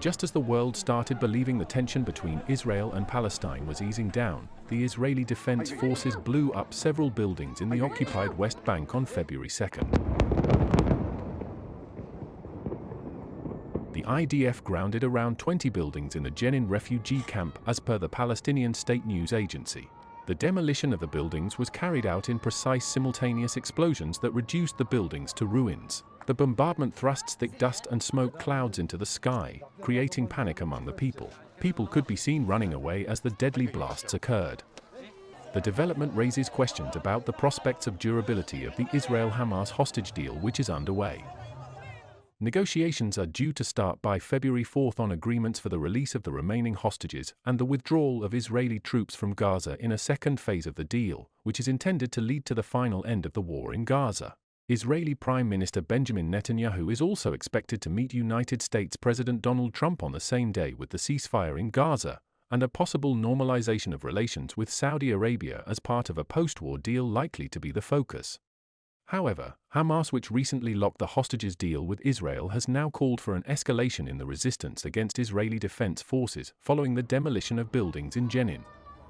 Just as the world started believing the tension between Israel and Palestine was easing down, the Israeli Defense Forces blew up several buildings in the occupied West Bank on February 2nd. The IDF grounded around 20 buildings in the Jenin refugee camp, as per the Palestinian state news agency. The demolition of the buildings was carried out in precise simultaneous explosions that reduced the buildings to ruins. The bombardment thrusts thick dust and smoke clouds into the sky, creating panic among the people. People could be seen running away as the deadly blasts occurred. The development raises questions about the prospects of durability of the Israel-Hamas hostage deal, which is underway. Negotiations are due to start by February 4th on agreements for the release of the remaining hostages and the withdrawal of Israeli troops from Gaza in a second phase of the deal, which is intended to lead to the final end of the war in Gaza. Israeli Prime Minister Benjamin Netanyahu is also expected to meet United States President Donald Trump on the same day with the ceasefire in Gaza and a possible normalization of relations with Saudi Arabia as part of a post-war deal likely to be the focus. However, Hamas, which recently locked the hostages deal with Israel, has now called for an escalation in the resistance against Israeli defense forces following the demolition of buildings in Jenin.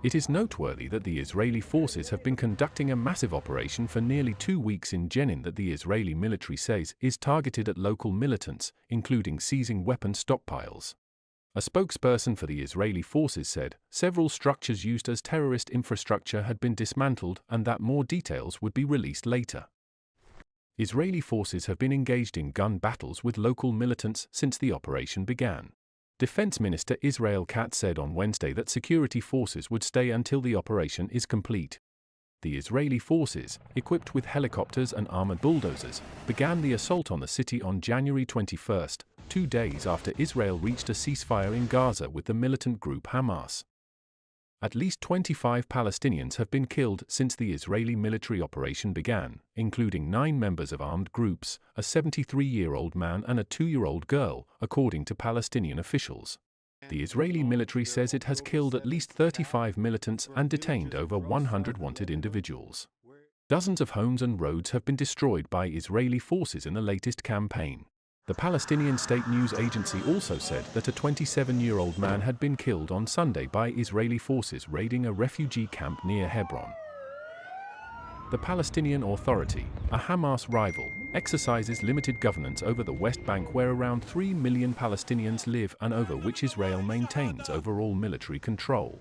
It is noteworthy that the Israeli forces have been conducting a massive operation for nearly 2 weeks in Jenin that the Israeli military says is targeted at local militants, including seizing weapon stockpiles. A spokesperson for the Israeli forces said several structures used as terrorist infrastructure had been dismantled and that more details would be released later. Israeli forces have been engaged in gun battles with local militants since the operation began. Defense Minister Israel Katz said on Wednesday that security forces would stay until the operation is complete. The Israeli forces, equipped with helicopters and armored bulldozers, began the assault on the city on January 21st, 2 days after Israel reached a ceasefire in Gaza with the militant group Hamas. At least 25 Palestinians have been killed since the Israeli military operation began, including 9 members of armed groups, a 73-year-old man and a 2-year-old girl, according to Palestinian officials. The Israeli military says it has killed at least 35 militants and detained over 100 wanted individuals. Dozens of homes and roads have been destroyed by Israeli forces in the latest campaign. The Palestinian state news agency also said that a 27-year-old man had been killed on Sunday by Israeli forces raiding a refugee camp near Hebron. The Palestinian Authority, a Hamas rival, exercises limited governance over the West Bank, where around 3 million Palestinians live and over which Israel maintains overall military control.